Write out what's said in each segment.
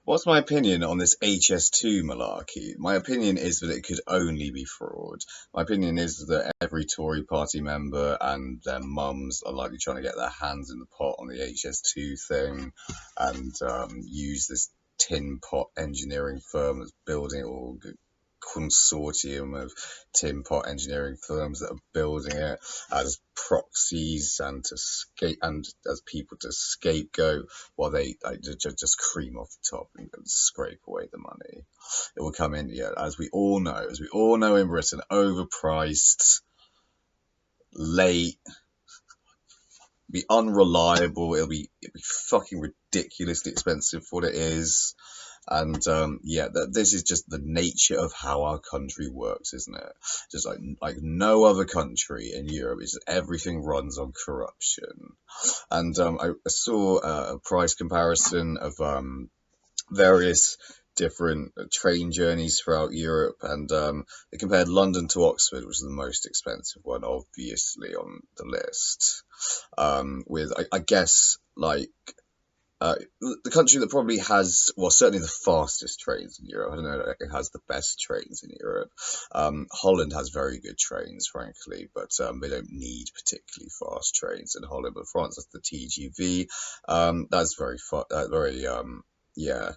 What's my opinion on this HS2 malarkey? My opinion is that it could only be fraud. My opinion is that every Tory party member and their mums are likely trying to get their hands in the pot on the HS2 thing and use this tin pot engineering firm that's building it, or consortium of tin pot engineering firms that are building it as proxies and as people to scapegoat while they just cream off the top and scrape away the money. It will come in, yeah, as we all know in Britain, overpriced, late, be unreliable. It'll be fucking ridiculously expensive for what it is. And yeah, this is just the nature of how our country works, isn't it? Just like no other country in Europe, is everything runs on corruption. And I saw a price comparison of various different train journeys throughout Europe, and they compared London to Oxford, which is the most expensive one, obviously, on the list, with I guess like the country that probably has, well, certainly the fastest trains in Europe. I don't know, it has the best trains in Europe. Holland has very good trains, frankly, but they don't need particularly fast trains in Holland. But France has the TGV. That's very yeah,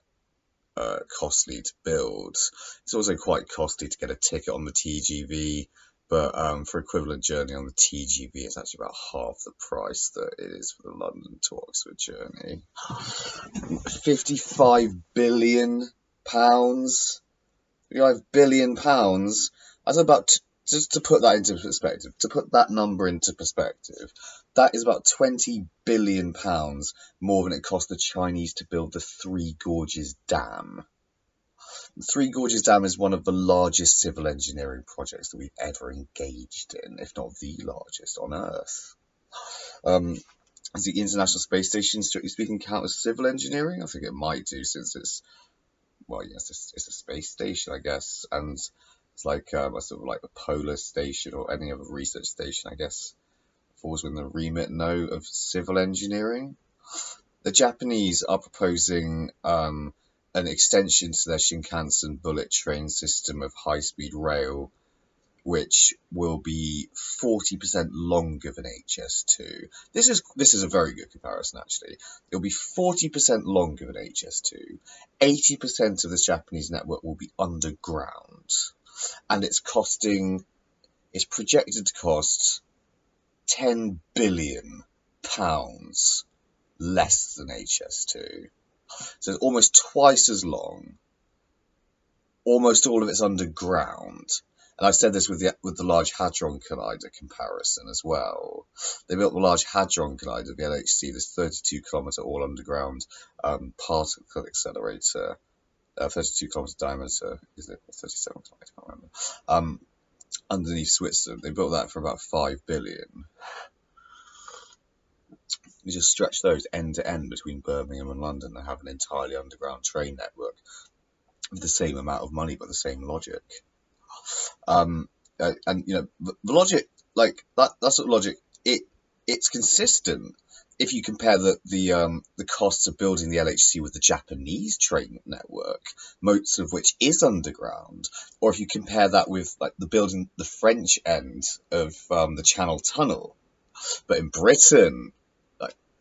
costly to build. It's also quite costly to get a ticket on the TGV. But for equivalent journey on the TGV, it's actually about half the price that it is for the London to Oxford journey. £55 billion. £55 billion. That's about, just to put that into perspective, to put that number into perspective, that is about £20 billion more than it cost the Chinese to build the Three Gorges Dam. The Three Gorges Dam is one of the largest civil engineering projects that we've ever engaged in, if not the largest on Earth. Does the International Space Station, strictly speaking, count as civil engineering? I think it might do, since it's, well, yes, it's a space station, I guess, and it's like a sort of like a polar station or any other research station, I guess, falls within the remit, no, of civil engineering. The Japanese are proposing an extension to their Shinkansen bullet train system of high-speed rail, which will be 40% longer than HS2. This is a very good comparison, actually. It'll be 40% longer than HS2. 80% of the Japanese network will be underground, and it's projected to cost £10 billion less than HS2. So it's almost twice as long. Almost all of it's underground. And I've said this with the Large Hadron Collider comparison as well. They built the Large Hadron Collider, the LHC, this 32-kilometer all underground particle accelerator, 32-kilometer diameter, is it 37? I can't remember. Underneath Switzerland, they built that for about $5 billion. You just stretch those end to end between Birmingham and London and have an entirely underground train network with the same amount of money but the same logic. And you know, the logic, like that sort of logic, it's consistent if you compare the costs of building the LHC with the Japanese train network, most of which is underground, or if you compare that with like building the French end of the Channel Tunnel. But in Britain,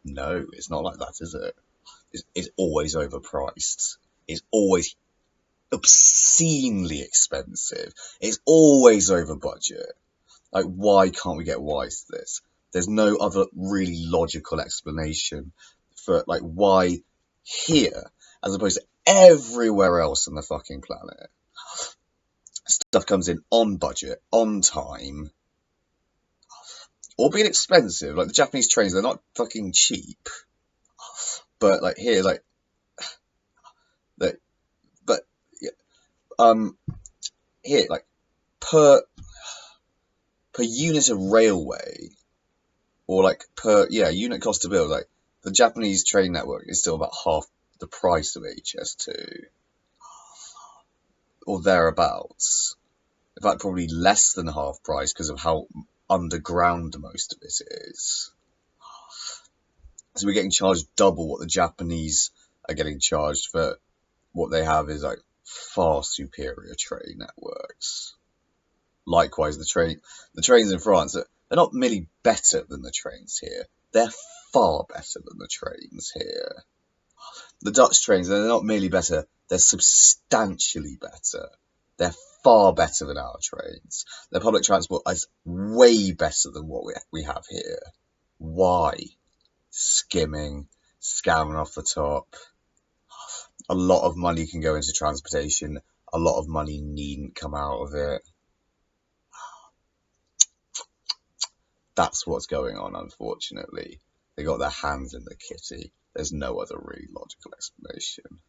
no, it's not like that, is it? It's always overpriced. It's always obscenely expensive. It's always over budget. Like, why can't we get wise to this? There's no other really logical explanation for like why here, as opposed to everywhere else on the fucking planet, stuff comes in on budget, on time, albeit expensive. Like the Japanese trains, they're not fucking cheap. But like here, like, but yeah, here, like per unit of railway, or like per unit cost to build, like the Japanese train network is still about half the price of HS2, or thereabouts. In fact, probably less than half price because of how underground most of it is. So we're getting charged double what the Japanese are getting charged for what they have is like far superior train networks. Likewise, the trains in France, they're not merely better than the trains here, they're far better than the trains here. The Dutch trains, they're not merely better, they're substantially better. They're far better than our trains. Their public transport is way better than what we have here. Why? Skimming, scamming off the top. A lot of money can go into transportation. A lot of money needn't come out of it. That's what's going on, unfortunately. They got their hands in the kitty. There's no other really logical explanation.